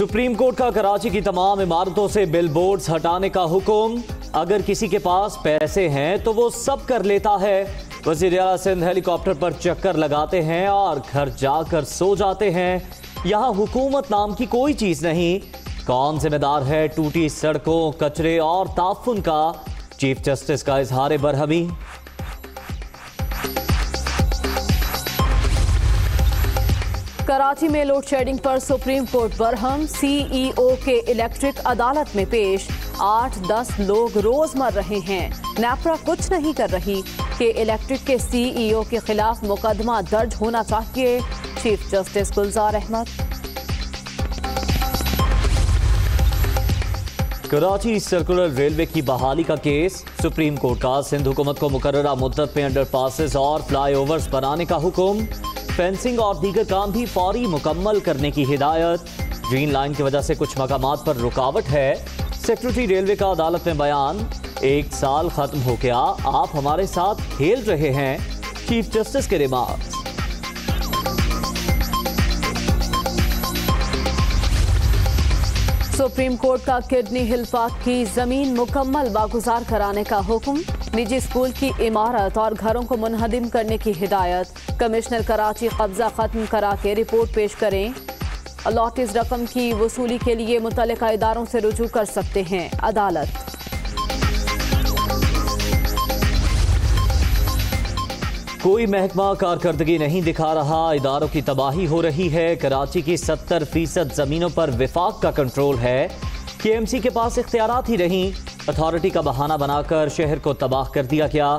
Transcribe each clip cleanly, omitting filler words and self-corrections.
Supreme court का कराची की तमाम इमारतों से बिलबोर्ड्स हटाने का हुक्म। अगर किसी के पास पैसे हैं तो वो सब कर लेता है। वज़ीर आला सिंध हेलीकॉप्टर पर चक्कर लगाते हैं और घर जाकर सो जाते हैं। यहाँ हुकूमत नाम की कोई चीज नहीं। कौन जिम्मेदार है टूटी सड़कों, कचरे और ताफुन का? चीफ जस्टिस का इजहार बरहमी। कराची में लोड शेडिंग पर सुप्रीम कोर्ट बरहम। सीईओ के इलेक्ट्रिक अदालत में पेश। 8-10 लोग रोज मर रहे हैं। नेपरा कुछ नहीं कर रही कि इलेक्ट्रिक के सीईओ के खिलाफ मुकदमा दर्ज होना चाहिए। Chief justice Gulzar Ahmad. Karachi circular railway की बहाली का केस। सुप्रीम कोर्ट का सिंध हुकूमत को मुकर्ररा मुद्दत में अंडरपासेस और फ्लाईओवर्स बनाने का हुक्म। फेंसिंग और दीगर काम भी फौरी मुकम्मल करने की हिदायत। ग्रीन लाइन की वजह से कुछ मकामात पर रुकावट है। सेक्रेटरी रेलवे का अदालत में बयान। 1 साल खत्म हो गया, आप हमारे साथ खेल रहे हैं। चीफ जस्टिस के रिमार्क्स। सुप्रीम कोर्ट का किडनी हिल पार्क की जमीन मुकम्मल वागुजार कराने का हुक्म। निजी स्कूल की इमारत और घरों को मुनहदिम करने की हिदायत। कमिश्नर कराची कब्जा खत्म करा के रिपोर्ट पेश करें। अलॉटेज रकम की वसूली के लिए मुतल्लिका इदारों से रुजू कर सकते हैं अदालत। कोई महकमा कारकर्दगी नहीं दिखा रहा, इदारों की तबाही हो रही है। कराची की 70% जमीनों पर विफाक का कंट्रोल है। केएमसी के पास इख्तियारात ही नहीं। अथॉरिटी का बहाना बनाकर शहर को तबाह कर दिया गया।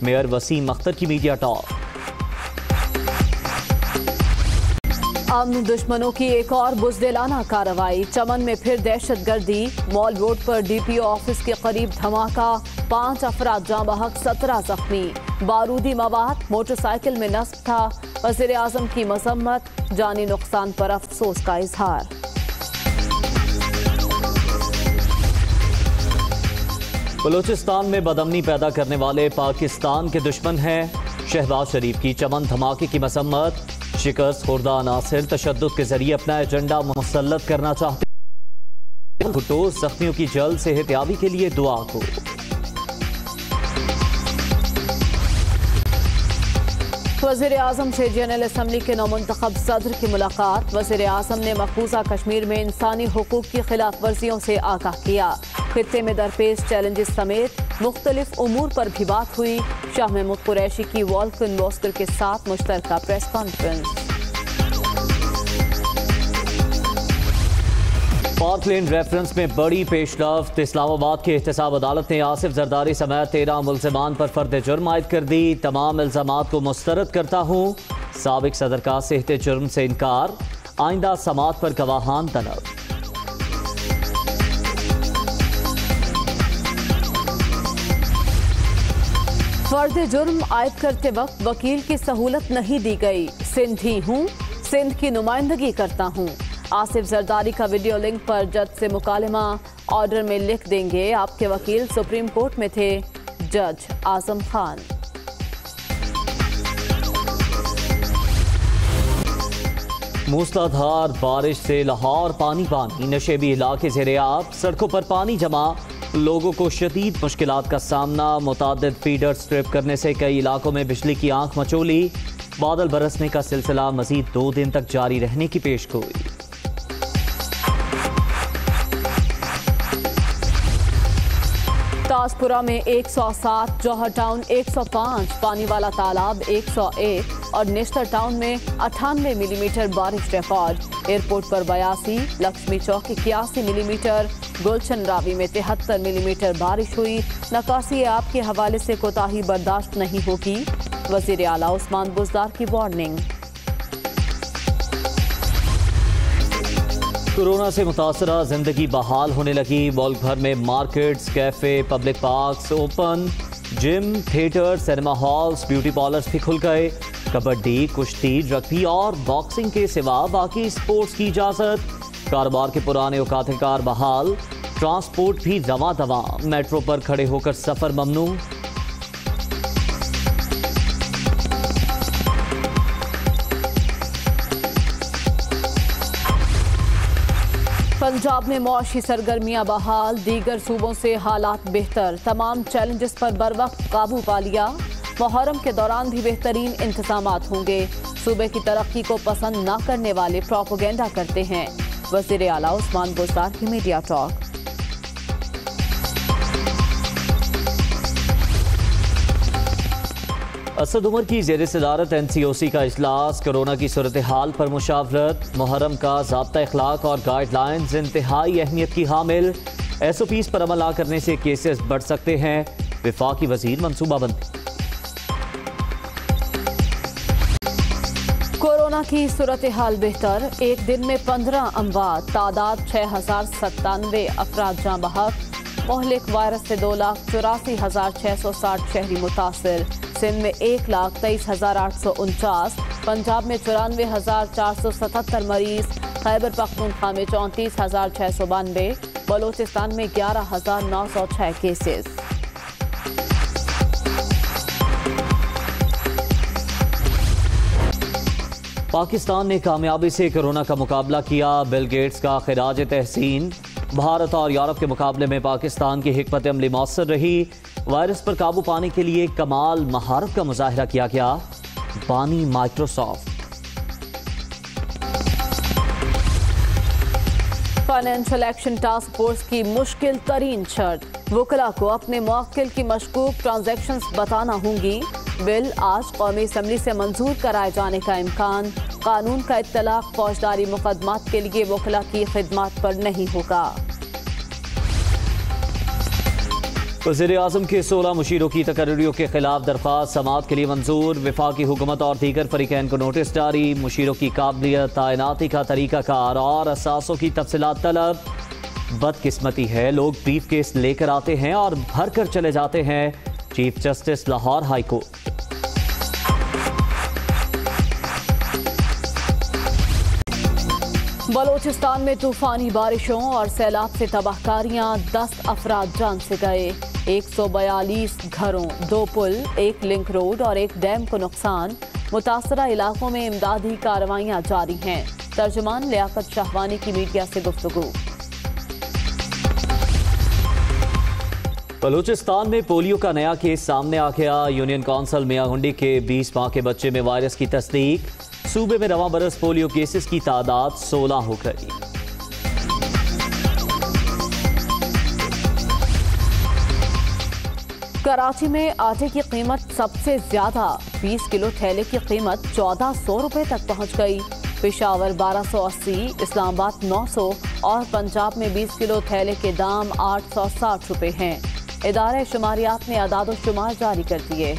मेयर वसीम अख्तर की मीडिया टॉक। अमन दुश्मनों की एक और बुज़दिलाना कार्रवाई। चमन में फिर दहशतगर्दी। मॉल रोड पर डीपीओ ऑफिस के करीब धमाका। 5 अफराद जाँ बहक, 17 जख्मी। बारूदी मवाद मोटरसाइकिल में नस्ब था। वज़ीर आज़म की मजम्मत। जानी नुकसान पर अफसोस का इजहार। बलूचिस्तान में बदअमनी पैदा करने वाले पाकिस्तान के दुश्मन हैं। शहबाज शरीफ की चमन धमाके की मसम्मत। शिकस्त खुर्दा अनासिर तशद्दुद के जरिए अपना एजेंडा मुसल्लत करना चाहते हैं। भुट्टो जख्मियों की जल्द सेहतयाबी के लिए दुआ को। वज़ीर आज़म से जनरल असम्बली के नौमुंतखब सदर की मुलाकात। वज़ीर आज़म ने मकबूजा कश्मीर में इंसानी हुकूक की खिलाफ वर्जियों से आगाह किया। खित्ते में दरपेश चैलेंजेस समेत मुख्तलिफ उमूर पर भी बात हुई। शाह महमूद कुरैशी की वॉल्कन बॉस्कर के साथ मुश्तरका प्रेस कॉन्फ्रेंस। पार्कलैंड रेफरेंस में बड़ी पेशरफ्त। इस्लामाबाद की एहतसाब अदालत ने आसिफ जरदारी समेत 13 मुल्ज़िमान पर फर्द जुर्म आयद कर दी। तमाम इल्ज़ामात को मुस्तरद करता हूँ। साबिक सदर का सेहते जुर्म से इनकार। आइंदा समात पर गवाहान तलब। फर्द जुर्म आयद करते वक्त वकील की सहूलत नहीं दी गई। सिंधी हूँ, सिंध की नुमाइंदगी करता हूँ। आसिफ जरदारी का वीडियो लिंक पर जज से मुकालमा। ऑर्डर में लिख देंगे आपके वकील सुप्रीम कोर्ट में थे। जज आजम खान। मूसलाधार बारिश से लाहौर पानी पानी। नशेबी इलाके ज़ेरे-आब। सड़कों पर पानी जमा। लोगों को शदीद मुश्किलात का सामना। मुतादिद फीडर स्ट्रिप करने से कई इलाकों में बिजली की आंख मचोली। बादल बरसने का सिलसिला मजीद 2 दिन तक जारी रहने की पेशगोई। ताजपुरा में 107, जौहर टाउन 105, पानी वाला तालाब 101 और नेशनल टाउन में 98 मिलीमीटर बारिश रिकॉर्ड। एयरपोर्ट पर 82, लक्ष्मी चौक 81 मिलीमीटर, गुलशन रावी में 73 मिलीमीटर बारिश हुई। नकासी आपके हवाले से कोताही बर्दाश्त नहीं होगी। वजीर आला उस्मान बुज़दार की वार्निंग। कोरोना से मुतासरा जिंदगी बहाल होने लगी। मुल्क भर में markets, cafe, public parks open. Gym, theatre, cinema halls, beauty parlours भी खुल गए। कबड्डी, कुश्ती, रग्बी और बॉक्सिंग के सिवा बाकी स्पोर्ट्स की इजाजत। कारोबार के पुराने औकात-ए-कार बहाल। ट्रांसपोर्ट भी दवा दवा। मेट्रो पर खड़े होकर सफर ममनू। पंजाब में मौशी सरगर्मियां बहाल, दीगर सूबों से हालात बेहतर, तमाम चैलेंजेस पर बरवक्त काबू पा लिया। मुहर्रम के दौरान भी बेहतरीन इंतजामात होंगे। सूबे की तरक्की को पसंद न करने वाले प्रोपेगेंडा करते हैं। वज़ीर आला उस्मान बुज़दार की मीडिया टॉक। असद उमर की ज़ेर सदारत NCOC का इजलास, कोरोना की सूरत हाल पर मुशावरत, मुहर्रम का ज़ाब्ता अखलाक और गाइडलाइंस इंतहाई अहमियत की हामिल, SOPs पर अमल न करने से केसेस बढ़ सकते हैं, वफाकी वजीर मनसूबाबंदी। कोरोना की सूरत हाल बेहतर, एक दिन में 15 अमवात, तादाद 6097 अफराद जाँ बहक। मोहलिक वायरस से 2,84,660 शहरी मुतासिर। सिंध में 1,23,849, पंजाब में 94,477 मरीज, खैबर पख्तूनख्वा में 34,692, बलोचिस्तान में 11,906 केसेस। पाकिस्तान ने कामयाबी से कोरोना का मुकाबला किया, बिल गेट्स का खिराज तहसीन। भारत और यूरोप के मुकाबले में पाकिस्तान की हिकमत अमली मौसर रही। वायरस पर काबू पाने के लिए कमाल महारत का मुजाहिरा किया गया, बानी Microsoft. Financial action task force की मुश्किल तरीन शर्त, वकला को अपने मुवक्किल की मशकूक ट्रांजैक्शंस बताना होंगी। बिल आज कौमी असम्बली से मंजूर कराए जाने का इम्कान। कानून का इत्तलाक फौजदारी मुकदमात के लिए वकला की खिदमत पर नहीं होगा। वज़ीर आज़म के 16 मुशीरों की तकर्रियों के खिलाफ दरख्वास्त समाअत के लिए मंजूर। वफाकी हुकूमत और दीगर फरीकैन को नोटिस जारी। मुशीरों की काबिलियत, तैनाती का तरीकाकार और असासों की तफसीलात तलब। बदकिस्मती है, लोग ब्रीफ केस लेकर आते हैं और भर कर चले जाते हैं। Chief justice Lahore high court. Balochistan में तूफानी बारिशों और सैलाब से तबाहकारियां, 10 अफराद जान से गए। 142 घरों, 2 पुल, 1 लिंक रोड और 1 डैम को नुकसान। मुतासरा इलाकों में इमदादी कार्रवाइयां जारी हैं। तर्जुमान लियाकत शाहवानी की मीडिया से गुफ्तगू। बलूचिस्तान में पोलियो का नया केस सामने आ गया। यूनियन काउंसिल मियागुंडी के 20 माह के बच्चे में वायरस की तस्दीक। सूबे में रवां बरस पोलियो केसेस की तादाद 16 हो गई। कराची में आटे की कीमत सबसे ज्यादा, 20 किलो थैले की कीमत 1400 रुपए तक पहुंच गई। पेशावर 1280, इस्लामाबाद 900 और पंजाब में 20 किलो थैले के दाम 860 रुपए हैं। इदारे शुमारियात ने अदाद शुमार जारी कर दिए।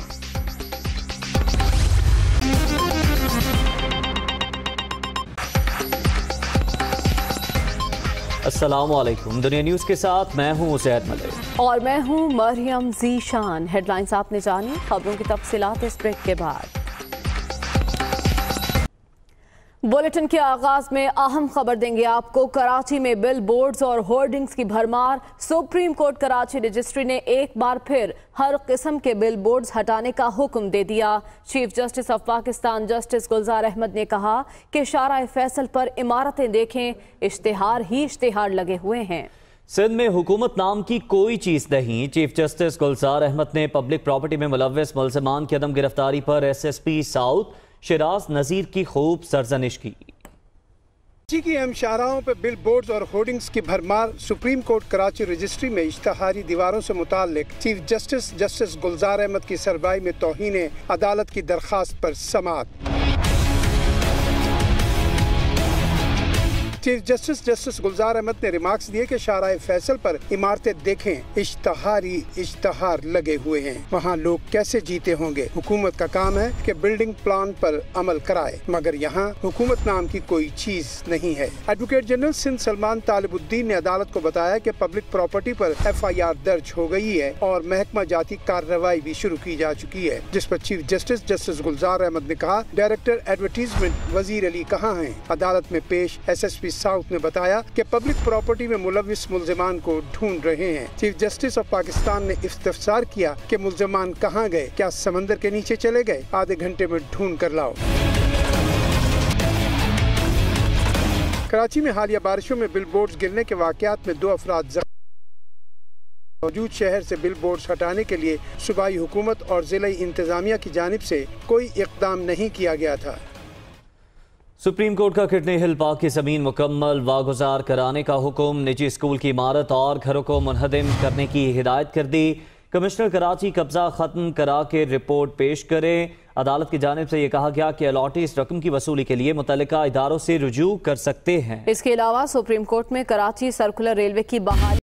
अस्सलामुअलैकुम, दुनिया न्यूज़ के साथ मैं हूँ उज़ैर मलिक और मैं हूँ मरियम ज़ीशान। हेडलाइंस आपने जानी, खबरों की तफसीलात इस ब्रेक के बाद। बुलेटिन के आगाज में अहम खबर देंगे आपको। कराची में बिल बोर्ड्स और होर्डिंग्स की भरमार। सुप्रीम कोर्ट कराची रजिस्ट्री ने एक बार फिर हर किस्म के बिल बोर्ड्स हटाने का हुक्म दे दिया। Chief justice of Pakistan justice Gulzar Ahmed ने कहा कि शारा फैसल पर इमारतें देखें, इश्तिहार ही इश्तिहार लगे हुए हैं। सिंध में हुकूमत नाम की कोई चीज नहीं। चीफ जस्टिस गुलजार अहमद ने पब्लिक प्रॉपर्टी में मुलव्वस मुलजमान की अदम गिरफ्तारी पर SSP साउथ शिराज नजीर की खूब सरजनिश की। की अहम शाहराहों पर बिल बोर्ड्स और होर्डिंग्स की भरमार। सुप्रीम कोर्ट कराची रजिस्ट्री में इश्तहारी दीवारों से मुताल्लिक चीफ जस्टिस गुलजार अहमद की सरबराही में तौहीन अदालत की दरखास्त पर समाअत। चीफ जस्टिस गुलजार अहमद ने रिमार्क्स दिए कि शाहराह फैसल पर इमारतें देखें, इश्तहारी इश्तहार लगे हुए हैं, वहाँ लोग कैसे जीते होंगे। हुकूमत का काम है कि बिल्डिंग प्लान पर अमल कराए, मगर यहाँ हुकूमत नाम की कोई चीज नहीं है। एडवोकेट जनरल सिंध सलमान तालिबुद्दीन ने अदालत को बताया कि पब्लिक प्रॉपर्टी पर FIR दर्ज हो गई है और महकमा जाती कार्रवाई भी शुरू की जा चुकी है, जिस पर चीफ जस्टिस गुलजार अहमद ने कहा, डायरेक्टर एडवर्टीजमेंट वजीर अली कहाँ हैं। अदालत में पेश SSP साउथ ने बताया कि पब्लिक प्रॉपर्टी में मुलविस मुल्जिमान को ढूंढ रहे हैं। चीफ जस्टिस ऑफ पाकिस्तान ने इफ्तिसार किया कि मुल्जिमान कहाँ गए, क्या समंदर के नीचे चले गए, आधे घंटे में ढूंढ कर लाओ। कराची में हालिया बारिशों में बिलबोर्ड्स गिरने के वाकयात में 2 अफराद मौजूद शहर से बिलबोर्ड्स हटाने के लिए सूबाई हुकूमत और जिला इंतजामिया की जानिब से कोई इक़दाम नहीं किया गया था। सुप्रीम कोर्ट का किडनी हिल पार्क की जमीन मुकम्मल वागुजार कराने का हुक्म, निजी स्कूल की इमारत और घरों को मुनहदिम करने की हिदायत कर दी। कमिश्नर कराची कब्जा खत्म करा के रिपोर्ट पेश करें। अदालत की जानिब से यह कहा गया कि अलॉटी इस रकम की वसूली के लिए मुतल्लिका इदारों से रुजू कर सकते हैं। इसके अलावा सुप्रीम कोर्ट में कराची सर्कुलर रेलवे की बहाली